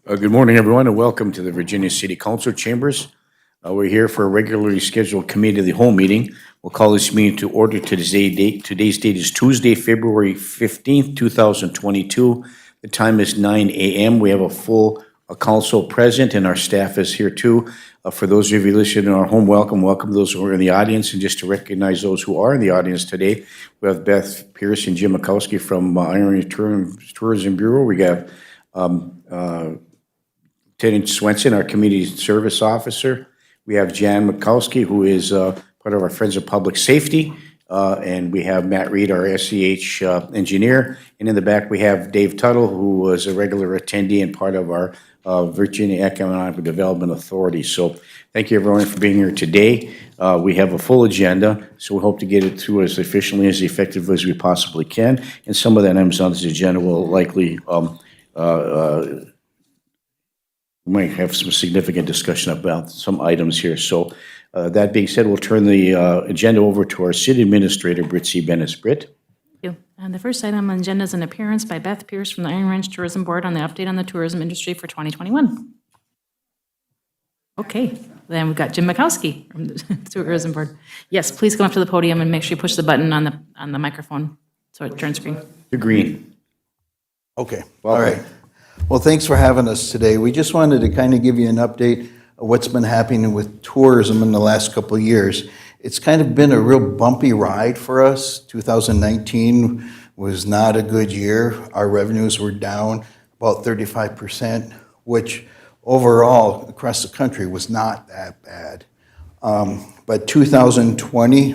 Good morning, everyone, and welcome to the Virginia City Council Chambers. We're here for a regularly scheduled committee of the whole meeting. We'll call this meeting to order. Today's date is Tuesday, February 15th, 2022. The time is 9 a.m. We have a full council present, and our staff is here too. For those of you listening in our home, welcome. Welcome those who are in the audience. And just to recognize those who are in the audience today, we have Beth Pierce and Jim Mikowski from Iron Tourism Bureau. We got Lieutenant Swenson, our Community Service Officer. We have Jan Mikowski, who is part of our Friends of Public Safety. And we have Matt Reed, our SEH engineer. And in the back, we have Dave Tuttle, who was a regular attendee and part of our Virginia Economic Development Authority. So thank you, everyone, for being here today. We have a full agenda, so we hope to get it through as efficiently, as effectively as we possibly can. And some of that items on this agenda will likely we might have some significant discussion about some items here. So that being said, we'll turn the agenda over to our City Administrator, Britt C. Bennis. Britt? Thank you. And the first item on the agenda is an appearance by Beth Pierce from the Iron Range Tourism Board on the update on the tourism industry for 2021. Okay, then we've got Jim Mikowski from the Tourism Board. Yes, please come up to the podium and make sure you push the button on the microphone so it turns green. To green. Okay, all right. Well, thanks for having us today. We just wanted to kind of give you an update of what's been happening with tourism in the last couple of years. It's kind of been a real bumpy ride for us. 2019 was not a good year. Our revenues were down about 35%, which overall across the country was not that bad. But 2020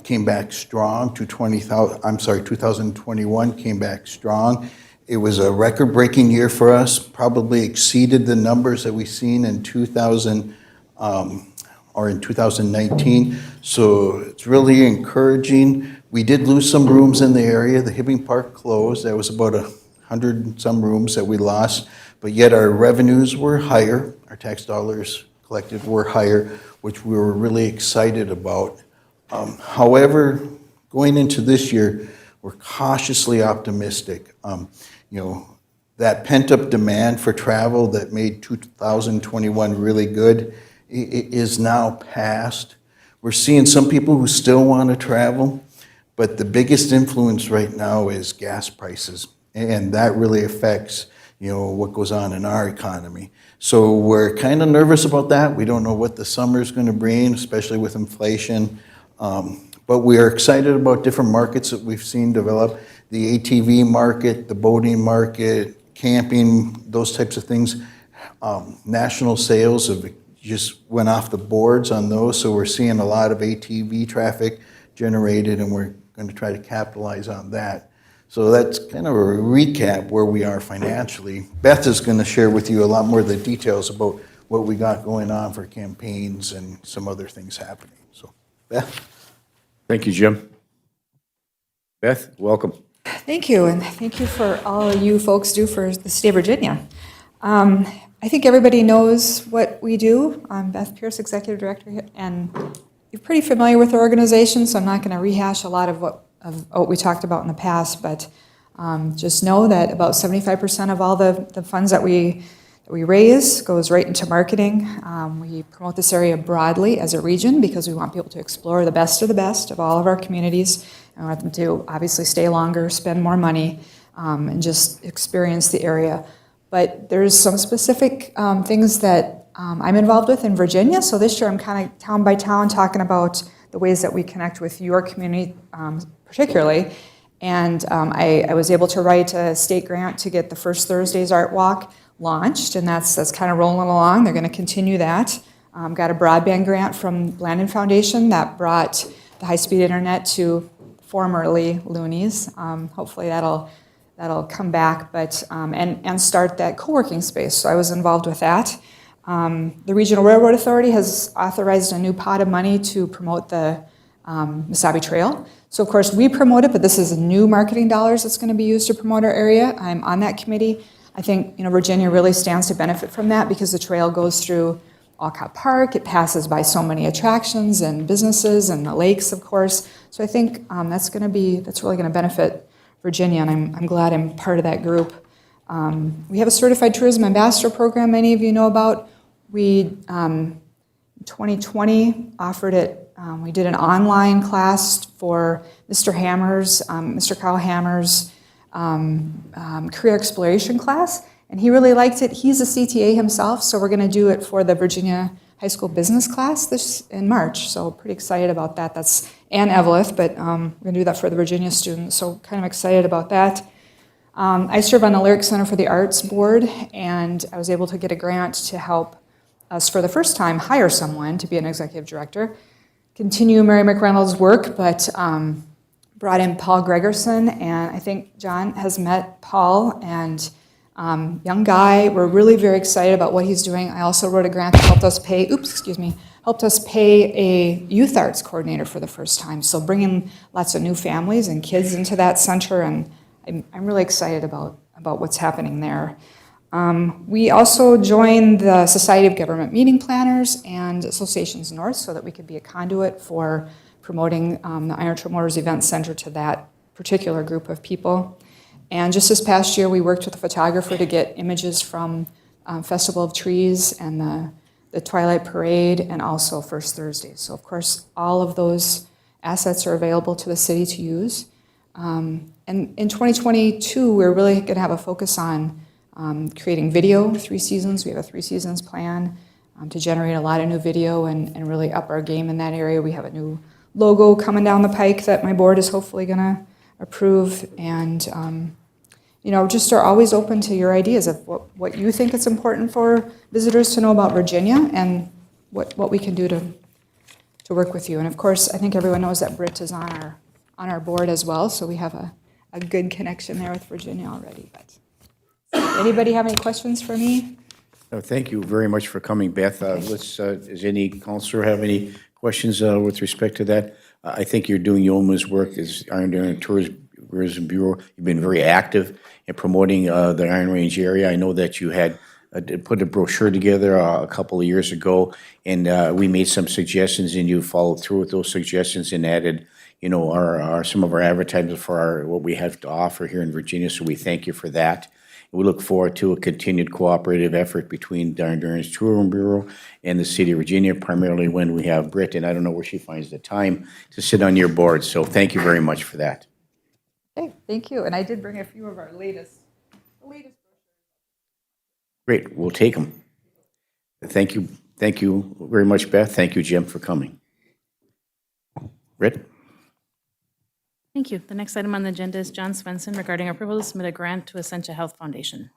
came back strong. 2021 came back strong. It was a record-breaking year for us, probably exceeded the numbers that we've seen in 2019. So it's really encouraging. We did lose some rooms in the area. The Hibbing Park closed. That was about 100 and some rooms that we lost, but yet our revenues were higher. Our tax dollars collected were higher, which we were really excited about. However, going into this year, we're cautiously optimistic. That pent-up demand for travel that made 2021 really good is now past. We're seeing some people who still want to travel, but the biggest influence right now is gas prices, and that really affects what goes on in our economy. So we're kind of nervous about that. We don't know what the summer is going to bring, especially with inflation. But we are excited about different markets that we've seen develop. The ATV market, the boating market, camping, those types of things. National sales have just went off the boards on those, so we're seeing a lot of ATV traffic generated, and we're going to try to capitalize on that. So that's kind of a recap where we are financially. Beth is going to share with you a lot more of the details about what we got going on for campaigns and some other things happening. So, Beth? Thank you, Jim. Beth, welcome. Thank you, and thank you for all you folks do for the state of Virginia. I think everybody knows what we do. I'm Beth Pierce, Executive Director, and you're pretty familiar with our organization, so I'm not going to rehash a lot of what we talked about in the past, but just know that about 75% of all the funds that we raise goes right into marketing. We promote this area broadly as a region because we want people to explore the best of all of our communities. And we want them to obviously stay longer, spend more money, and just experience the area. But there's some specific things that I'm involved with in Virginia. So this year I'm kind of town by town talking about the ways that we connect with your community particularly. And I was able to write a state grant to get the First Thursdays Art Walk launched, and that's kind of rolling along. They're going to continue that. Got a broadband grant from Blandon Foundation that brought the high-speed internet to formerly Looney's. Hopefully that'll come back, but and start that co-working space. So I was involved with that. The Regional Railroad Authority has authorized a new pot of money to promote the Mesabi Trail. So of course we promote it, but this is new marketing dollars that's going to be used to promote our area. I'm on that committee. I think Virginia really stands to benefit from that because the trail goes through Alcott Park. It passes by so many attractions and businesses and the lakes, of course. So I think that's really going to benefit Virginia, and I'm glad I'm part of that group. We have a Certified Tourism Ambassador program many of you know about. We, 2020, offered it, we did an online class for Mr. Hammer's, Mr. Kyle Hammer's career exploration class, and he really liked it. He's a CTA himself, so we're going to do it for the Virginia High School Business class in March, so pretty excited about that. That's Ann Eveleth, but we're going to do that for the Virginia students, so kind of excited about that. I serve on the Lyric Center for the Arts Board, and I was able to get a grant to help us, for the first time, hire someone to be an executive director, continue Mary McReynolds' work, but brought in Paul Gregerson, and I think John has met Paul, and young guy. We're really very excited about what he's doing. I also wrote a grant that helped us pay, helped us pay a youth arts coordinator for the first time. So bringing lots of new families and kids into that center, and I'm really excited about what's happening there. We also joined the Society of Government Meeting Planners and Associations North so that we could be a conduit for promoting the Iron Trail Motors Event Center to that particular group of people. And just this past year, we worked with a photographer to get images from Festival of Trees and the Twilight Parade and also First Thursday. So of course, all of those assets are available to the city to use. And in 2022, we're really going to have a focus on creating video, 3 seasons. We have a 3 seasons plan to generate a lot of new video and really up our game in that area. We have a new logo coming down the pike that my board is hopefully going to approve, and just are always open to your ideas of what you think is important for visitors to know about Virginia and what we can do to work with you. And of course, I think everyone knows that Britt is on our board as well, so we have a good connection there with Virginia already. But anybody have any questions for me? Thank you very much for coming, Beth. Does any counselor have any questions with respect to that? I think you're doing yeoman's work as Iron Tourism Bureau. You've been very active in promoting the Iron Range area. I know that you had put a brochure together a couple of years ago, and we made some suggestions, and you followed through with those suggestions and added, some of our advertising for what we have to offer here in Virginia. So we thank you for that. We look forward to a continued cooperative effort between the Iron Range Tourism Bureau and the City of Virginia, primarily when we have Britt, and I don't know where she finds the time to sit on your board. So thank you very much for that. Okay, thank you. And I did bring a few of our latest brochures. Great, we'll take them. Thank you very much, Beth. Thank you, Jim, for coming. Britt? Thank you. The next item on the agenda is John Swenson regarding approval to submit a grant to Essentia Health Foundation.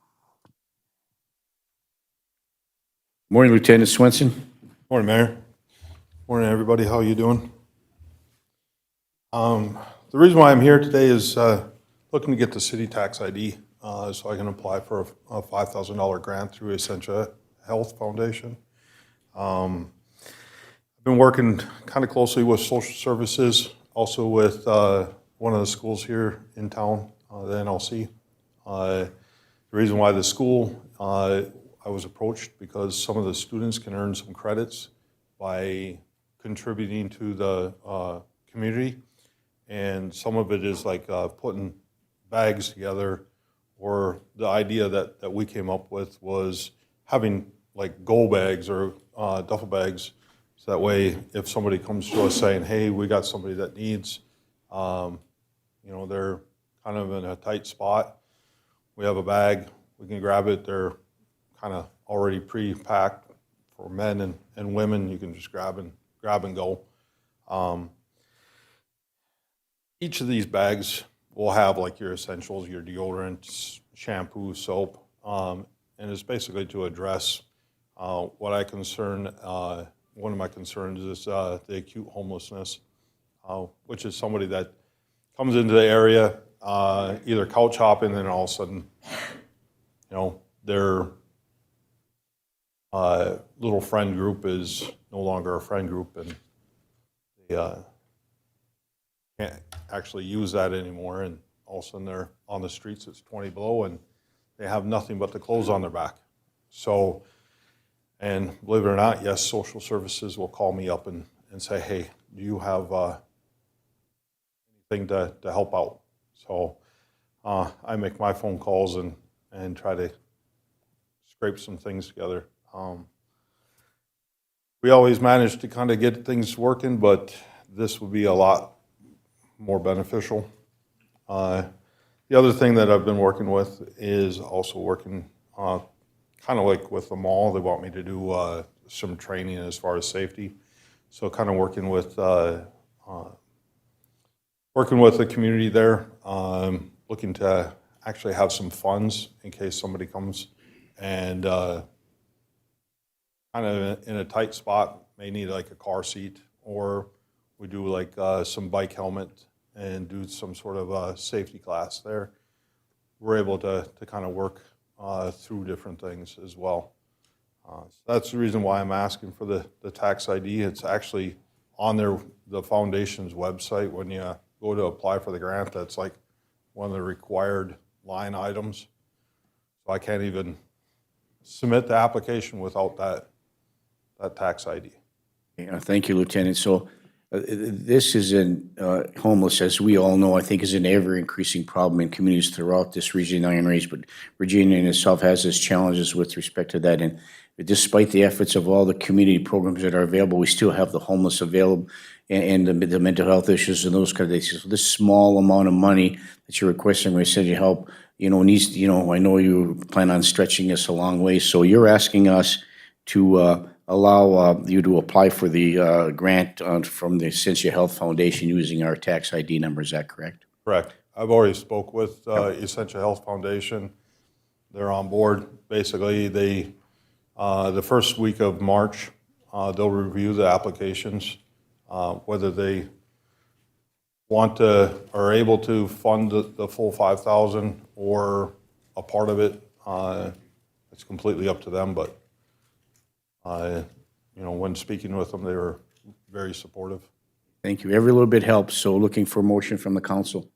Morning, Lieutenant Swenson. Morning, Mayor. Morning, everybody. How are you doing? The reason why I'm here today is looking to get the city tax ID so I can apply for a $5,000 grant through Essentia Health Foundation. I've been working kind of closely with social services, also with one of the schools here in town, the NLC. The reason why the school, I was approached because some of the students can earn some credits by contributing to the community. And some of it is like putting bags together, or the idea that we came up with was having like go bags or duffel bags. So that way, if somebody comes to us saying, hey, we got somebody that needs, they're kind of in a tight spot, we have a bag, we can grab it, they're kind of already pre-packed for men and women, you can just grab and go. Each of these bags will have like your essentials, your deodorant, shampoo, soap, and it's basically to address what I concern. One of my concerns is the acute homelessness, which is somebody that comes into the area, either couch hopping, and then all of a sudden, their little friend group is no longer a friend group, and they can't actually use that anymore, and all of a sudden they're on the streets, it's 20 below, and they have nothing but the clothes on their back. So, and believe it or not, yes, social services will call me up and say, hey, do you have anything to help out? So I make my phone calls and and try to scrape some things together. We always manage to kind of get things working, but this would be a lot more beneficial. The other thing that I've been working with is also working kind of like with the mall. They want me to do some training as far as safety. So kind of working with the community there, looking to actually have some funds in case somebody comes and kind of in a tight spot, may need like a car seat, or we do like some bike helmet and do some sort of safety class there. We're able to kind of work through different things as well. So that's the reason why I'm asking for the tax ID. It's actually on the foundation's website. When you go to apply for the grant, that's like one of the required line items. So I can't even submit the application without that tax ID. Yeah, thank you, Lieutenant. So this is homeless, as we all know, I think is an ever-increasing problem in communities throughout this region, Iron Range, but Virginia in itself has its challenges with respect to that. And despite the efforts of all the community programs that are available, we still have the homeless available and the mental health issues and those kind of things. So this small amount of money that you're requesting, we said you help, needs, I know you plan on stretching this a long way. So you're asking us to allow you to apply for the grant from the Essentia Health Foundation using our tax ID number. Is that correct? Correct. I've already spoke with Essentia Health Foundation. They're on board. Basically, they the first week of March, they'll review the applications, whether they want to or able to fund the full $5,000 or a part of it. It's completely up to them, but when speaking with them, they were very supportive. Thank you. Every little bit helps, so looking for a motion from the council.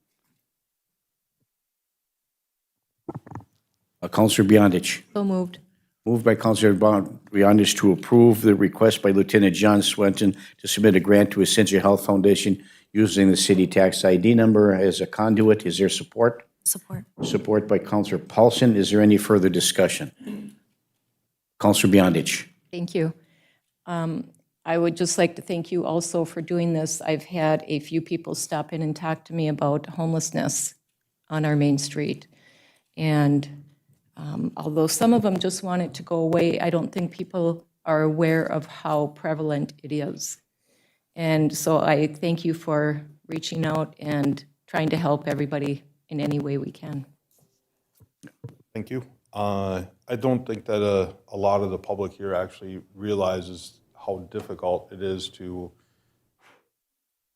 Councilor Beyondich. So moved. Moved by Councilor Beyondich to approve the request by Lieutenant John Swenson to submit a grant to Essentia Health Foundation using the city tax ID number as a conduit. Is there support? Support. Support by Councilor Paulson. Is there any further discussion? Councilor Beyondich. Thank you. I would just like to thank you also for doing this. I've had a few people stop in and talk to me about homelessness on our main street. And although some of them just want it to go away, I don't think people are aware of how prevalent it is. And so I thank you for reaching out and trying to help everybody in any way we can. Thank you. I don't think that a lot of the public here actually realizes how difficult it is to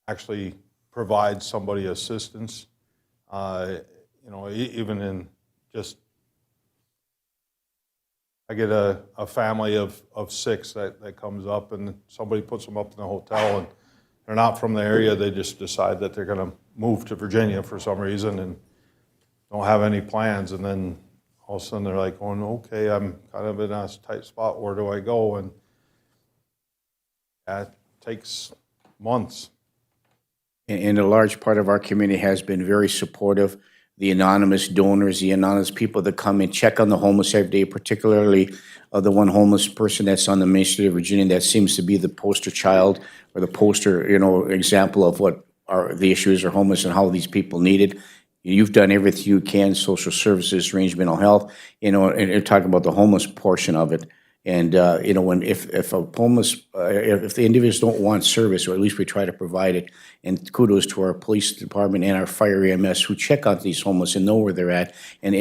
actually provide somebody assistance. Even in just, I get a family of 6 that comes up, and somebody puts them up in the hotel, and they're not from the area. They just decide that they're going to move to Virginia for some reason and don't have any plans, and then all of a sudden they're like going, okay, I'm kind of in a tight spot, where do I go? And that takes months. And a large part of our community has been very supportive. The anonymous donors, the anonymous people that come and check on the homeless every day, particularly the one homeless person that's on the main street of Virginia that seems to be the poster child or the poster, example of what are the issues are homeless and how these people need it. You've done everything you can, social services, range mental health, and talking about the homeless portion of it. And, if a homeless, if the individuals don't want service, or at least we try to provide it, and kudos to our police department and our fire EMS who check out these homeless and know where they're at and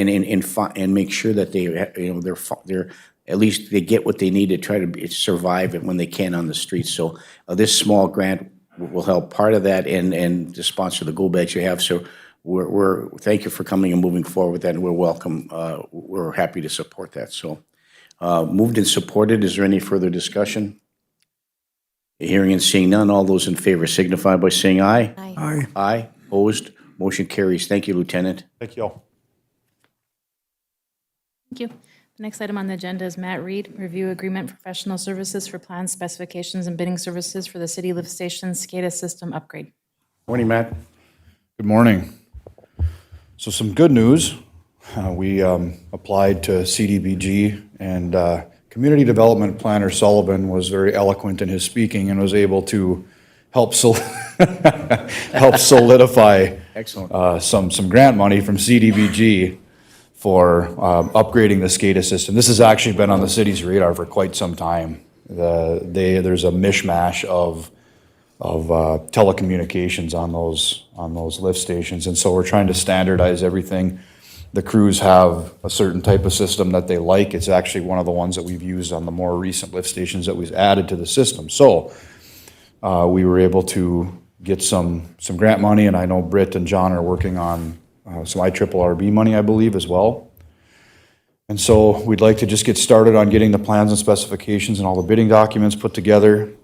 make sure that they're at least they get what they need to try to survive it when they can on the streets. So this small grant will help part of that and to sponsor the goal bags you have. So we're thank you for coming and moving forward with that, and we're welcome. We're happy to support that. So. Moved and supported. Is there any further discussion? Hearing and seeing none, all those in favor signify by saying aye. Aye. Aye. Aye. Opposed? Motion carries. Thank you, Lieutenant. Thank you all. Thank you. The next item on the agenda is Matt Reed, review agreement professional services for plans, specifications, and bidding services for the city lift station SCADA system upgrade. Morning, Matt. Good morning. So some good news. We applied to CDBG, and Community Development Planner Sullivan was very eloquent in his speaking and was able to help help solidify Excellent. some grant money from CDBG for upgrading the SCADA system. This has actually been on the city's radar for quite some time. There's a mishmash of telecommunications on those lift stations, and so we're trying to standardize everything. The crews have a certain type of system that they like. It's actually one of the ones that we've used on the more recent lift stations that we've added to the system. So we were able to get some grant money, and I know Britt and John are working on some IRRB money, I believe, as well. And so we'd like to just get started on getting the plans and specifications and all the bidding documents put together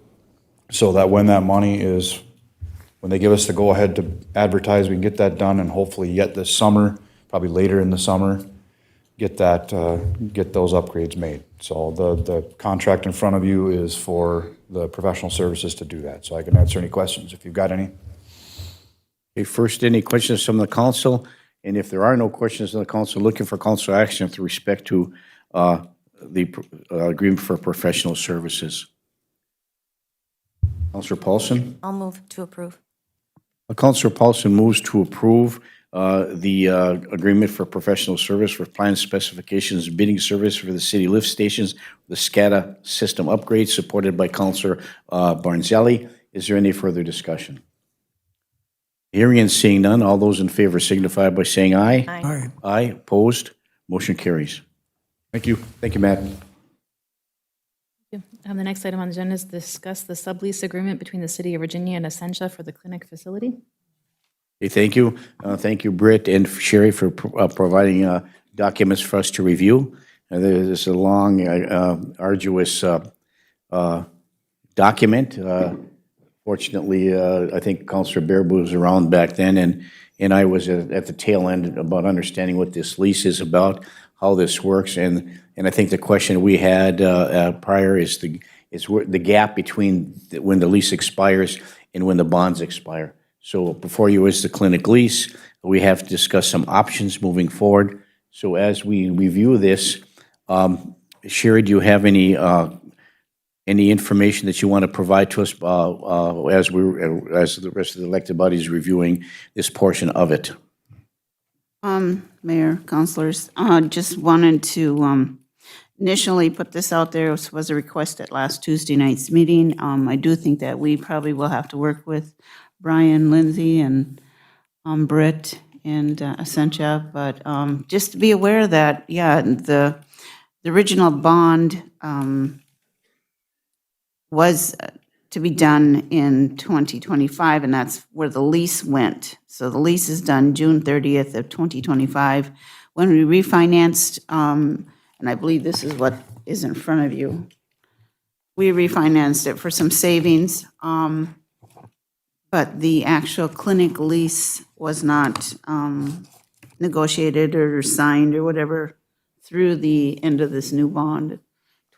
so that when that money is, when they give us the go-ahead to advertise, we can get that done, and hopefully yet this summer, probably later in the summer, get those upgrades made. So the contract in front of you is for the professional services to do that. So I can answer any questions if you've got any. Okay, first, any questions from the council? And if there are no questions from the council, looking for council action with respect to the agreement for professional services. Councilor Paulson? I'll move to approve. Councilor Paulson moves to approve the agreement for professional service for plan specifications, bidding service for the city lift stations, the SCADA system upgrade, supported by Councilor Barnzelli. Is there any further discussion? Hearing and seeing none, all those in favor signify by saying aye. Aye. Aye, opposed, motion carries. Thank you. Thank you, Matt. The next item on the agenda is discuss the sublease agreement between the City of Virginia and Essentia for the clinic facility. Okay, thank you. Thank you, Britt and Sherry, for providing documents for us to review. There's a long, arduous document. Fortunately, I think Councilor Bearboot was around back then, and I was at the tail end about understanding what this lease is about, how this works, and I think the question we had prior is the gap between when the lease expires and when the bonds expire. So before you is the clinic lease, we have to discuss some options moving forward. So as we review this, Sherry, do you have any information that you want to provide to us as the rest of the elected body is reviewing this portion of it? Mayor, councilors, just wanted to initially put this out there. This was a request at last Tuesday night's meeting. I do think that we probably will have to work with Brian, Lindsay, and Britt and Essentia, but just to be aware that, yeah, the original bond was to be done in 2025, and that's where the lease went. So the lease is done June 30th of 2025. When we refinanced, and I believe this is what is in front of you, we refinanced it for some savings, but the actual clinic lease was not negotiated or signed or whatever through the end of this new bond,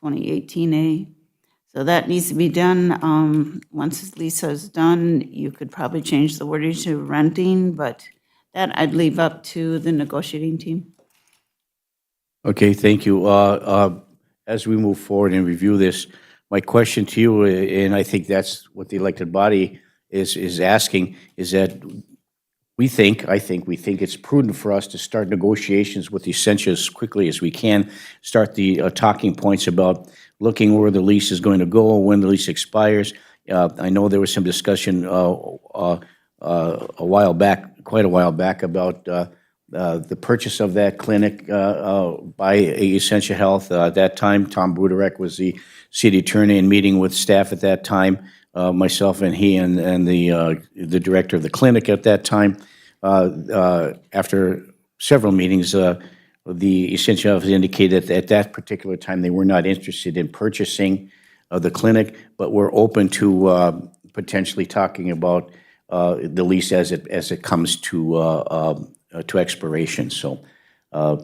2018A. So that needs to be done. Once this lease is done, you could probably change the wording to renting, but that I'd leave up to the negotiating team. Okay, thank you. As we move forward and review this, my question to you, and I think that's what the elected body is asking, is that we think it's prudent for us to start negotiations with the Essentia as quickly as we can, start the talking points about looking where the lease is going to go, when the lease expires. I know there was some discussion quite a while back, about the purchase of that clinic by Essentia Health. At that time, Tom Bruderek was the city attorney, and meeting with staff at that time, myself and he and the director of the clinic at that time. After several meetings, the Essentia Health indicated that at that particular time they were not interested in purchasing the clinic, but were open to potentially talking about the lease as it comes to expiration. So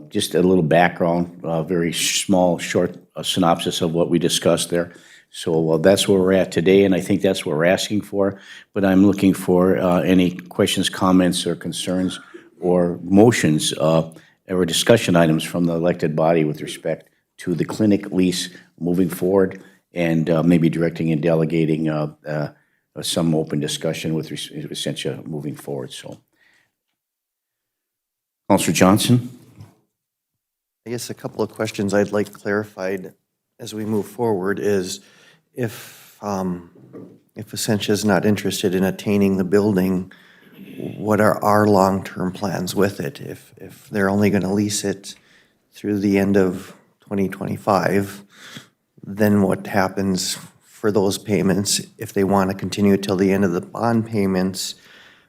just a little background, very small, short synopsis of what we discussed there. So that's where we're at today, and I think that's what we're asking for. But I'm looking for any questions, comments, or concerns or motions or discussion items from the elected body with respect to the clinic lease moving forward, and maybe directing and delegating some open discussion with Essentia moving forward. So, Councillor Johnson? I guess a couple of questions I'd like clarified as we move forward is if Essentia is not interested in attaining the building, what are our long-term plans with it? If they're only going to lease it through the end of 2025, then what happens for those payments? If they want to continue till the end of the bond payments,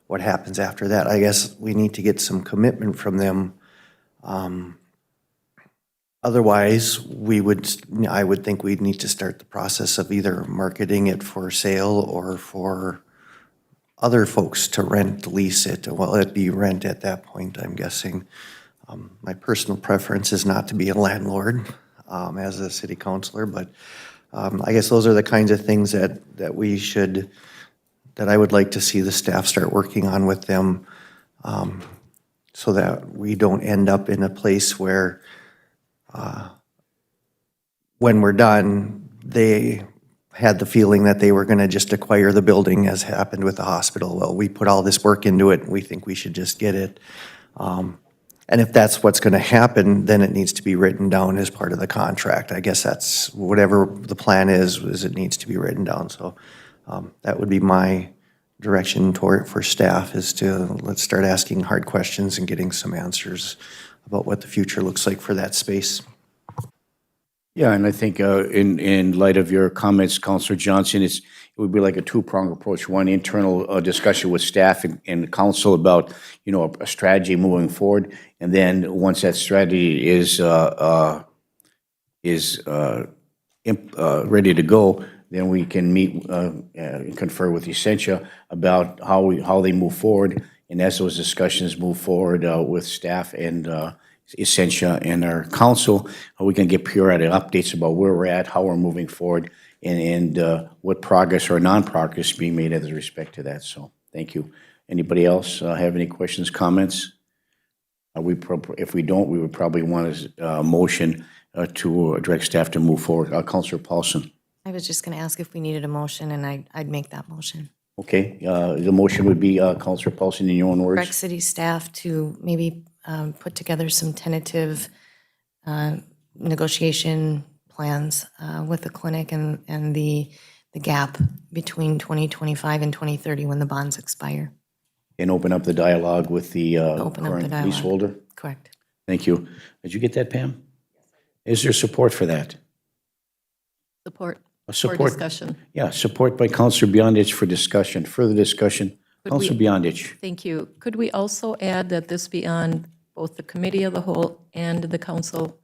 what happens after that? I guess we need to get some commitment from them. Otherwise, I would think we'd need to start the process of either marketing it for sale or for other folks to rent, lease it. Well, it'd be rent at that point, I'm guessing. My personal preference is not to be a landlord as a city councilor, but I guess those are the kinds of things that I would like to see the staff start working on with them, so that we don't end up in a place where when we're done, they had the feeling that they were going to just acquire the building, as happened with the hospital. Well, we put all this work into it, and we think we should just get it. And if that's what's going to happen, then it needs to be written down as part of the contract. I guess that's whatever the plan is it needs to be written down. So that would be my direction for staff, is to let's start asking hard questions and getting some answers about what the future looks like for that space. Yeah, and I think in light of your comments, Councillor Johnson, it would be like a two-pronged approach. One, internal discussion with staff and council about, a strategy moving forward. And then once that strategy is ready to go, then we can meet and confer with Essentia about how they move forward. And as those discussions move forward with staff and Essentia and our council, we can get periodic updates about where we're at, how we're moving forward, and what progress or non-progress is being made with respect to that. So thank you. Anybody else have any questions, comments? If we don't, we would probably want a motion to direct staff to move forward. Councillor Paulson. I was just going to ask if we needed a motion, and I'd make that motion. Okay, the motion would be, Councillor Paulson, in your own words. Direct city staff to maybe put together some tentative negotiation plans with the clinic and the gap between 2025 and 2030 when the bonds expire. And open up the dialogue with the Open up the current dialogue. leaseholder. Correct. Thank you. Did you get that, Pam? Is there support for that? Support for Support. discussion. Yeah, support by Councillor Beyondich for discussion. Further discussion. Councillor Beyondich. Thank you. Could we also add that this be on both the committee of the whole and the council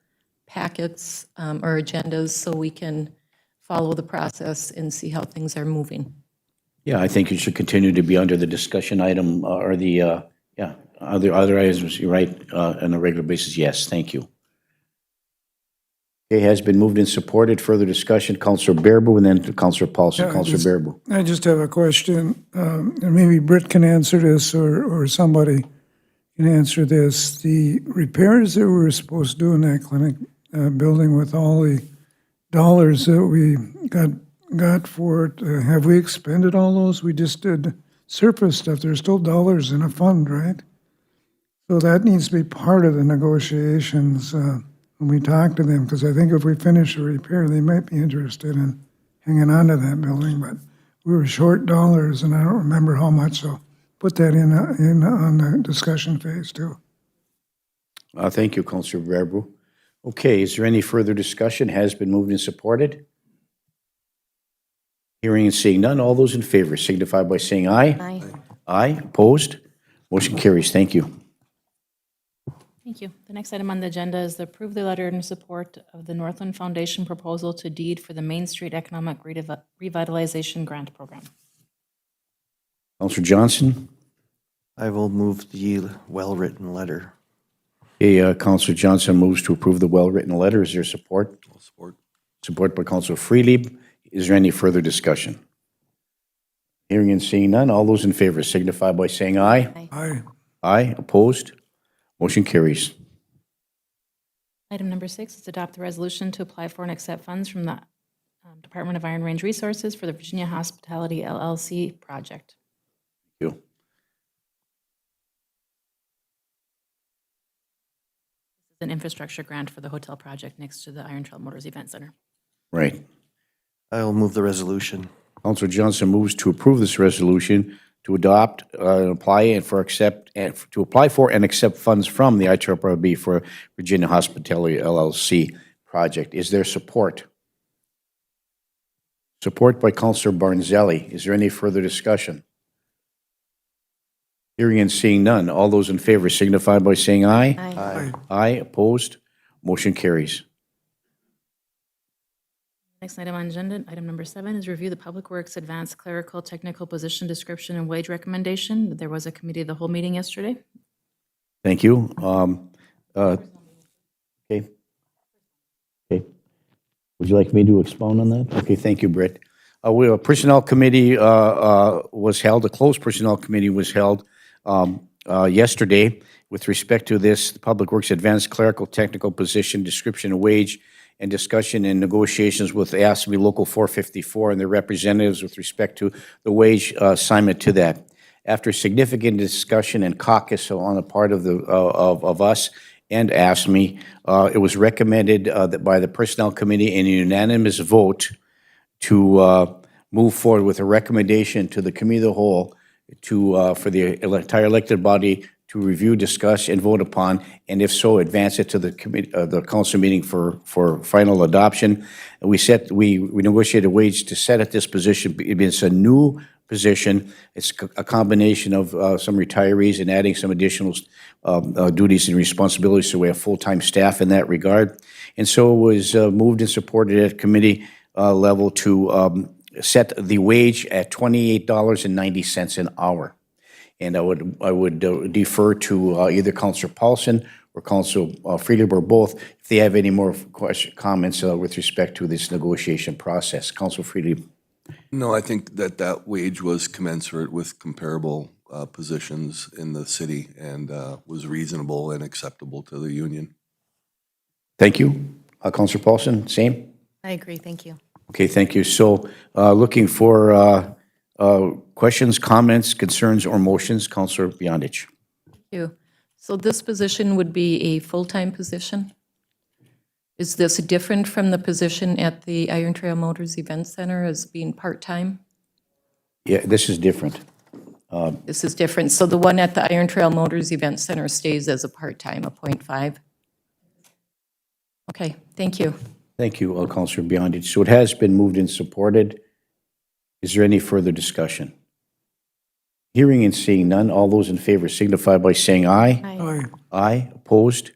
packets or agendas so we can follow the process and see how things are moving? Yeah, I think it should continue to be under the discussion item or the, other items, you're right, on a regular basis. Yes, thank you. Okay, has been moved and supported. Further discussion, Councillor Bearable, and then to Councillor Paulson. Yeah, Councillor Bearable. I just have a question, and maybe Britt can answer this, or somebody can answer this. The repairs that we were supposed to do in that clinic building with all the dollars that we got for it, have we expended all those? We just did surface stuff. There's still dollars in a fund, right? So that needs to be part of the negotiations when we talk to them, because I think if we finish the repair, they might be interested in hanging on to that building, but we were short dollars, and I don't remember how much, so put that in on the discussion phase, too. Thank you, Councillor Bearable. Okay, is there any further discussion? Has been moved and supported. Hearing and seeing none, all those in favor signify by saying aye. Aye. Aye, opposed? Motion carries. Thank you. Thank you. The next item on the agenda is to approve the letter in support of the Northland Foundation proposal to deed for the Main Street Economic Revitalization Grant Program. Councillor Johnson. I will move the well-written letter. Okay, Councillor Johnson moves to approve the well-written letter. Is there support? Support. Support by Councillor Freelieb. Is there any further discussion? Hearing and seeing none, all those in favor signify by saying aye. Aye. Aye, opposed? Motion carries. Item number 6 is adopt the resolution to apply for and accept funds from the Department of Iron Range Resources for the Virginia Hospitality LLC project. Thank you. This is an infrastructure grant for the hotel project next to the Iron Trail Motors Event Center. Right. I'll move the resolution. Counselor Johnson moves to approve this resolution to adopt, apply and for accept, and to apply for and accept funds from the IRRB for Virginia Hospitality LLC project. Is there support? Support by Counselor Barnzelli. Is there any further discussion? Hearing and seeing none. All those in favor signify by saying aye. Aye. Aye, opposed? Motion carries. Next item on agenda, item number 7, is review the Public Works Advanced Clerical Technical Position Description and Wage Recommendation. There was a committee of the whole meeting yesterday. Thank you. Okay. Okay. Would you like me to expound on that? Okay, thank you, Britt. A personnel committee was held, a closed personnel committee was held yesterday with respect to this Public Works Advanced Clerical Technical Position Description and Wage, and discussion and negotiations with ASME Local 454 and their representatives with respect to the wage assignment to that. After significant discussion and caucus on the part of of us and ASME, it was recommended that by the Personnel Committee in a unanimous vote to move forward with a recommendation to the Committee of the Whole to for the entire elected body to review, discuss, and vote upon, and if so, advance it to the committee, the council meeting for final adoption. And we negotiated a wage to set at this position. It's a new position. It's a combination of some retirees and adding some additional duties and responsibilities, so we have full-time staff in that regard. And so it was moved and supported at committee level to set the wage at $28.90 an hour. And I would defer to either Councillor Paulson or Councillor Friedel or both if they have any more comments with respect to this negotiation process. Councillor Friedel. No, I think that wage was commensurate with comparable positions in the city and was reasonable and acceptable to the union. Thank you. Councillor Paulson, same? I agree, thank you. Okay, thank you. So looking for questions, comments, concerns, or motions. Councillor Beyondich. Thank you. So this position would be a full-time position? Is this different from the position at the Iron Trail Motors Event Center as being part-time? Yeah, this is different. This is different. So the one at the Iron Trail Motors Event Center stays as a part-time, a .5? Okay, thank you. Thank you, Councillor Beyondich. So it has been moved and supported. Is there any further discussion? Hearing and seeing none, all those in favor signify by saying aye. Aye. Aye, opposed?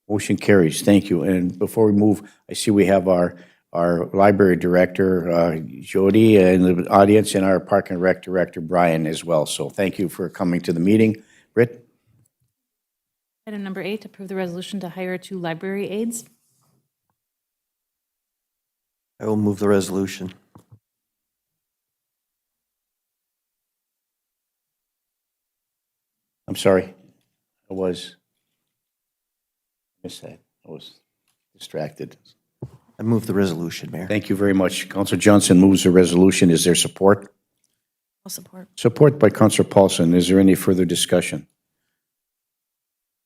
Motion carries. Thank you. And before we move, I see we have our library director, Jody, in the audience, and our park and rec director, Brian, as well. So thank you for coming to the meeting. Britt? Item number 8, approve the resolution to hire 2 library aides. I will move the resolution. I'm sorry. I missed that. I was distracted. I move the resolution, Mayor. Thank you very much. Councillor Johnson moves the resolution. Is there support? I'll support. Support by Councillor Paulson. Is there any further discussion?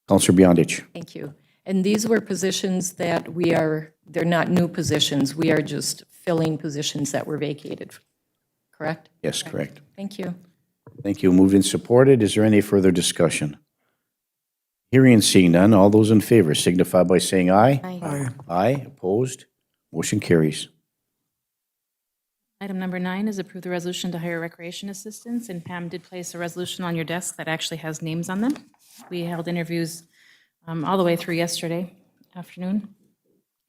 Councillor Beyondich. Thank you. And these were positions that they're not new positions. We are just filling positions that were vacated, correct? Yes, correct. Thank you. Thank you. Moved and supported. Is there any further discussion? Hearing and seeing none, all those in favor signify by saying aye. Aye. Aye, opposed? Motion carries. Item number 9 is approve the resolution to hire recreation assistants, and Pam did place a resolution on your desk that actually has names on them. We held interviews all the way through yesterday afternoon,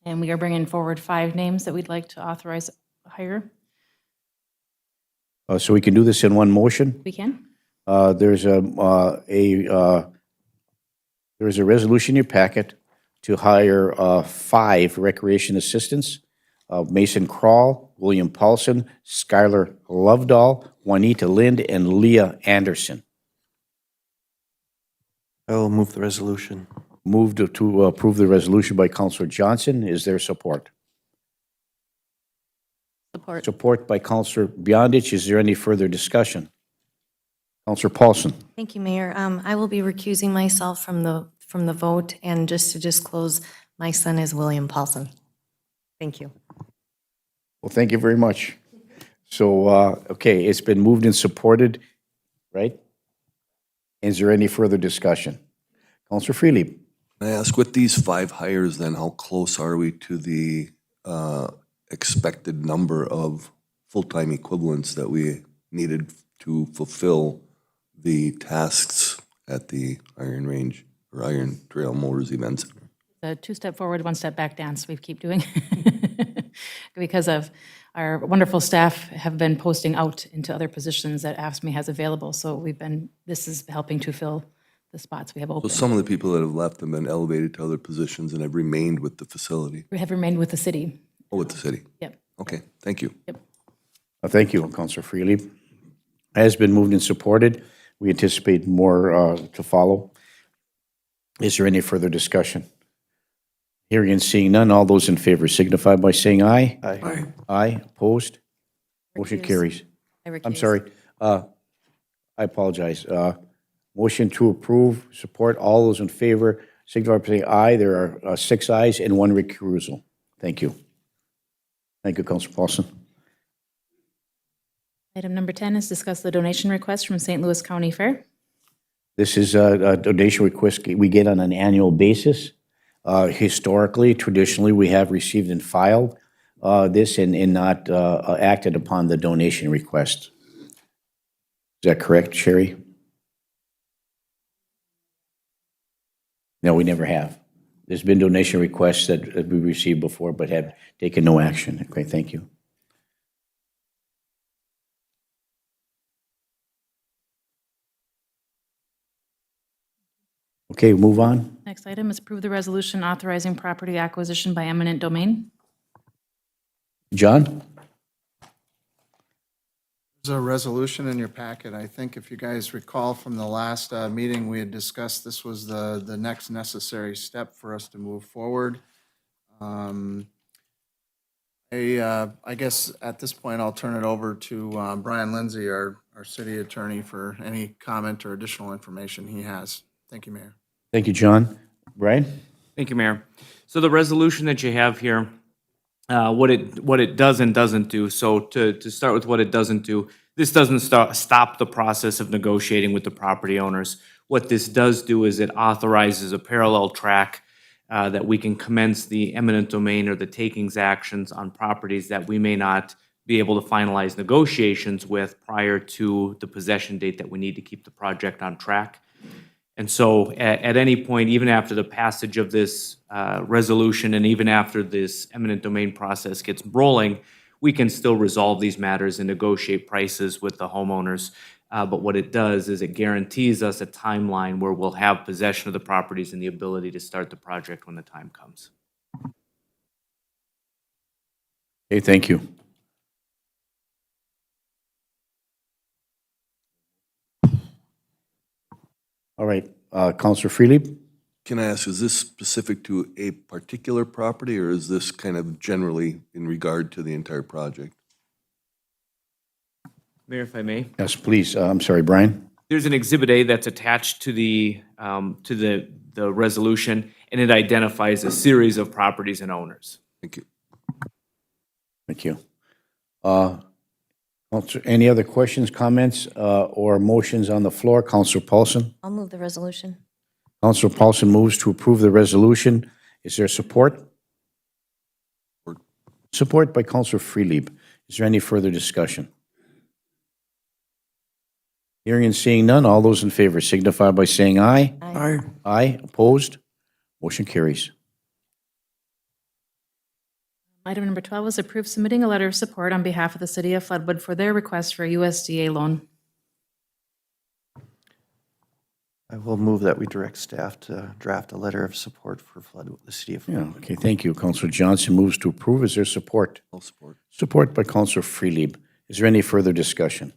and we are bringing forward 5 names that we'd like to authorize hire. So we can do this in one motion? We can? There's a resolution in your packet to hire 5 recreation assistants, Mason Crawl, William Paulson, Skylar Lovedahl, Juanita Lind, and Leah Anderson. I will move the resolution. Moved to approve the resolution by Counselor Johnson. Is there support? Support. Support by Counselor Beyondich. Is there any further discussion? Counselor Paulson. Thank you, Mayor. I will be recusing myself from the vote, and just to disclose, my son is William Paulson. Thank you. Well, thank you very much. So, okay, it's been moved and supported, right? Is there any further discussion? Counselor Freely. Can I ask, with these 5 hires, then how close are we to the expected number of full-time equivalents that we needed to fulfill the tasks at the Iron Range or Iron Trail Motors Event Center? The 2-step forward, 1-step back dance we keep doing. Because of our wonderful staff have been posting out into other positions that AFSCME has available. So this is helping to fill the spots we have So open. some of the people that have left have been elevated to other positions and have remained with the facility, We have remained with the city. or with the city? Yep. Okay, thank you. Thank you, Counselor Freely. Has been moved and supported. We anticipate more to follow. Is there any further discussion? Hearing and seeing none, all those in favor signify by saying aye. Aye. Aye, opposed? Motion Recuse. carries. I recuse. I'm sorry. I apologize. Motion to approve, support, all those in favor signify by saying aye. There are 6 ayes and 1 recusal. Thank you. Thank you, Counselor Paulson. Item number 10 is discuss the donation request from St. Louis County Fair. This is a donation request we get on an annual basis. Historically, traditionally, we have received and filed this and not acted upon the donation request. Is that correct, Sherry? No, we never have. There's been donation requests that we received before but have taken no action. Okay, thank you. Okay, move on. Next item is approve the resolution authorizing property acquisition by eminent domain. John? There's a resolution in your packet. I think if you guys recall from the last meeting, we had discussed this was the next necessary step for us to move forward. I guess at this point, I'll turn it over to Brian Lindsay, our city attorney, for any comment or additional information he has. Thank you, Mayor. Thank you, John. Brian? Thank you, Mayor. So the resolution that you have here, what it does and doesn't do. So to start with what it doesn't do, this doesn't stop the process of negotiating with the property owners. What this does do is it authorizes a parallel track that we can commence the eminent domain or the takings actions on properties that we may not be able to finalize negotiations with prior to the possession date that we need to keep the project on track. And so at any point, even after the passage of this resolution and even after this eminent domain process gets rolling, we can still resolve these matters and negotiate prices with the homeowners. But what it does is it guarantees us a timeline where we'll have possession of the properties and the ability to start the project when the time comes. Okay, thank you. All right, Counselor Freely? Can I ask, is this specific to a particular property, or is this kind of generally in regard to the entire project? Mayor, if I may. Yes, please. I'm sorry, Brian? There's an Exhibit A that's attached to the resolution, and it identifies a series of properties and owners. Thank you. Thank you. Any other questions, comments, or motions on the floor? Counselor Paulson? I'll move the resolution. Counselor Paulson moves to approve the resolution. Is there support? Support. Support by Counselor Freely. Is there any further discussion? Hearing and seeing none, all those in favor signify by saying aye. Aye. Aye, opposed? Motion carries. Item number 12 is approve submitting a letter of support on behalf of the city of Floodwood for their request for a USDA loan. I will move that we direct staff to draft a letter of support for the city of Yeah, Floodwood. okay, thank you. Counselor Johnson moves to approve. Is there support? I'll support. Support by Counselor Freely. Is there any further discussion?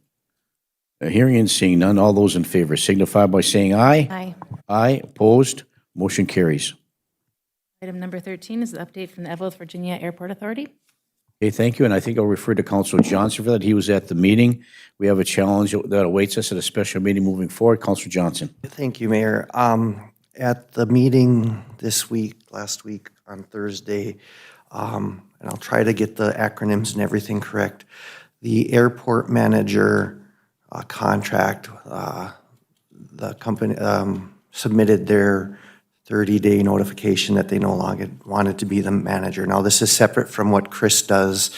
Hearing and seeing none, all those in favor signify by saying aye. Aye. Aye, opposed? Motion carries. Item number 13 is the update from the Evelyn, Virginia Airport Authority. Okay, thank you, and I think I'll refer to Councilor Johnson for that. He was at the meeting. We have a challenge that awaits us at a special meeting moving forward. Councilor Johnson. Thank you, Mayor. At the meeting last week on Thursday, and I'll try to get the acronyms and everything correct, the airport manager contract, the company submitted their 30-day notification that they no longer wanted to be the manager. Now, this is separate from what Chris does,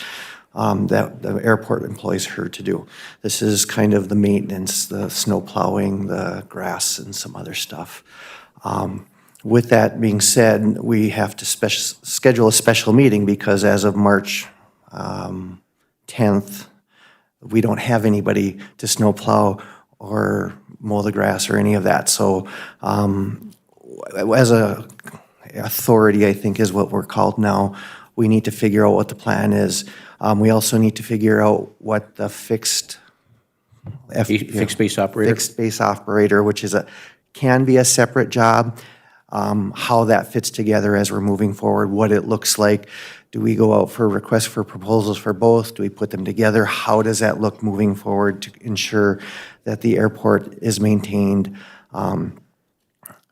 that the airport employs her to do. This is kind of the maintenance, the snow plowing, the grass, and some other stuff. With that being said, we have to schedule a special meeting because as of March 10th, we don't have anybody to snow plow or mow the grass or any of that. So as a authority, I think is what we're called now, we need to figure out what the plan is. We also need to figure out what the fixed Fixed-base operator. Fixed-base operator, which can be a separate job, how that fits together as we're moving forward, what it looks like. Do we go out for requests for proposals for both? Do we put them together? How does that look moving forward to ensure that the airport is maintained?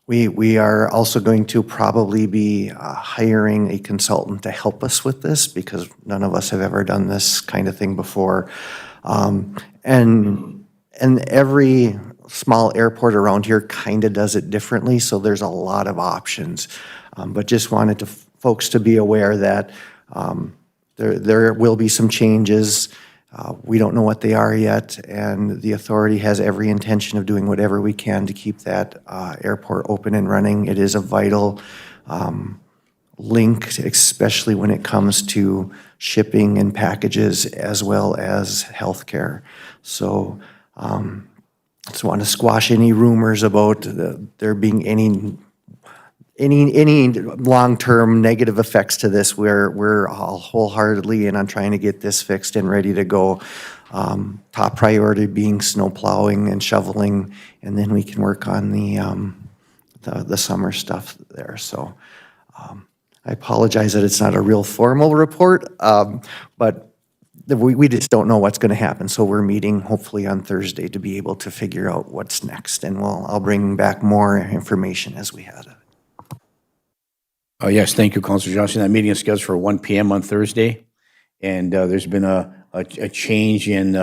We are also going to probably be hiring a consultant to help us with this because none of us have ever done this kind of thing before. And every small airport around here kind of does it differently, so there's a lot of options. But just wanted folks to be aware that there will be some changes. We don't know what they are yet, and the authority has every intention of doing whatever we can to keep that airport open and running. It is a vital link, especially when it comes to shipping and packages as well as healthcare. So just want to squash any rumors about there being any long-term negative effects to this. We're all wholeheartedly in on trying to get this fixed and ready to go. Top priority being snow plowing and shoveling, and then we can work on the summer stuff there. So I apologize that it's not a real formal report, but we just don't know what's going to happen. So we're meeting hopefully on Thursday to be able to figure out what's next, and I'll bring back more information as we have it. Yes, thank you, Councilor Johnson. That meeting is scheduled for 1 p.m. on Thursday, and there's been a change in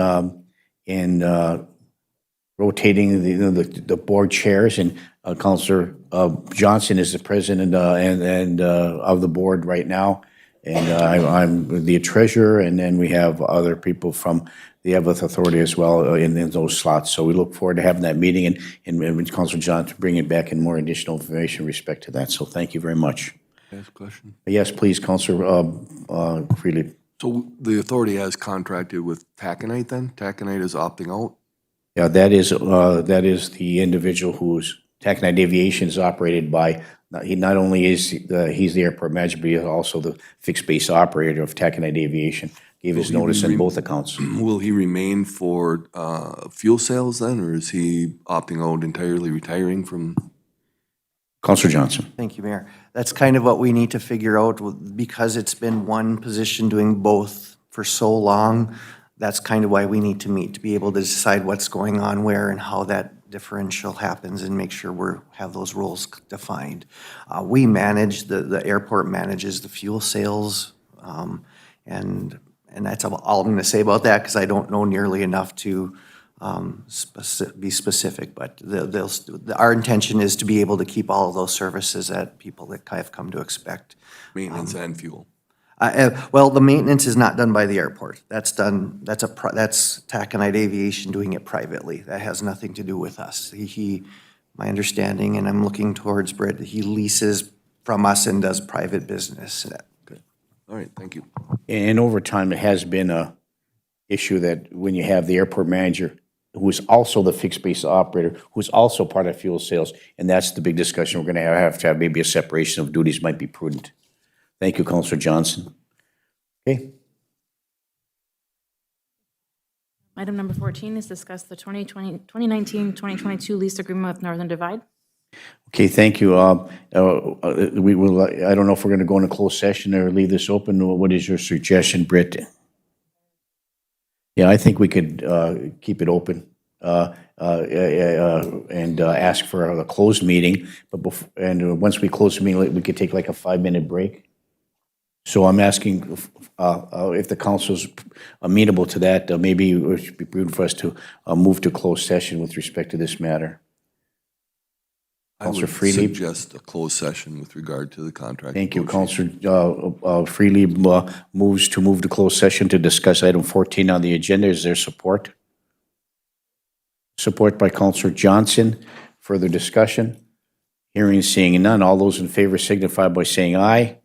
rotating the board chairs, and Councilor Johnson is the president and of the board right now, and I'm the treasurer, and then we have other people from the Evelyn Authority as well in those slots. So we look forward to having that meeting and Councilor Johnson bringing back in more additional information with respect to that. So thank you very much. Can I ask a question? Yes, please, Councilor Freely. So the authority has contracted with Taconite then? Taconite is opting out? Yeah, that is the individual whose Taconite Aviation is operated by. He not only is he's the airport manager, but he's also the fixed base operator of Taconite Aviation. Gave his notice in both accounts. Will he remain for fuel sales then, or is he opting out entirely, retiring from? Councilor Johnson. Thank you, Mayor. That's kind of what we need to figure out because it's been one position doing both for so long. That's kind of why we need to meet, to be able to decide what's going on where and how that differential happens and make sure we have those roles defined. We manage, the airport manages the fuel sales, and that's all I'm going to say about that because I don't know nearly enough to be specific, but our intention is to be able to keep all of those services that people that have come to expect. Maintenance and fuel. Well, the maintenance is not done by the airport. That's Taconite Aviation doing it privately. That has nothing to do with us. My understanding, and I'm looking towards Britt, he leases from us and does private business. Good. All right, thank you. And over time, it has been a issue that when you have the airport manager, who is also the fixed base operator, who's also part of fuel sales, and that's the big discussion we're going to have maybe a separation of duties might be prudent. Thank you, Councilor Johnson. Okay. Item number 14 is discuss the 2019-2022 lease agreement with Northern Divide. Okay, thank you. We will, I don't know if we're going to go into closed session or leave this open. What is your suggestion, Britt? Yeah, I think we could keep it open and ask for a closed meeting, and once we close the meeting, we could take like a 5-minute break. So I'm asking if the council's amenable to that, maybe it should be prudent for us to move to closed session with respect to this matter. I Counselor would Freely? suggest a closed session with regard to the contract. Thank you. negotiation. Counselor Freely moves to move to closed session to discuss item 14 on the agenda. Is there support? Support by Counselor Johnson. Further discussion? Hearing and seeing none. All those in favor signify by saying aye.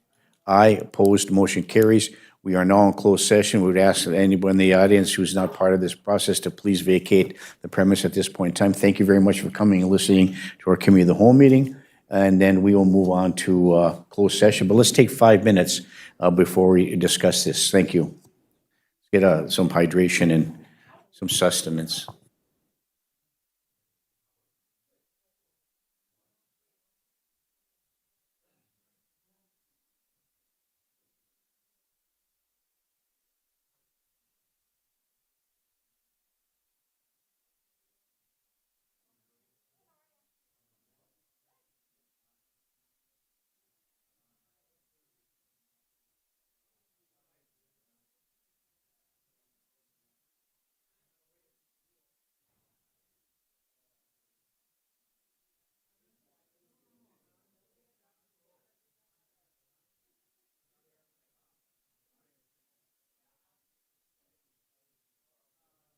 Aye. Opposed, motion carries. We are now in closed session. We would ask that anyone in the audience who is not part of this process to please vacate the premise at this point in time. Thank you very much for coming and listening to our Committee of the Whole meeting. And then we will move on to closed session. But let's take 5 minutes before we discuss this. Thank you. Let's get some hydration and some sustenance.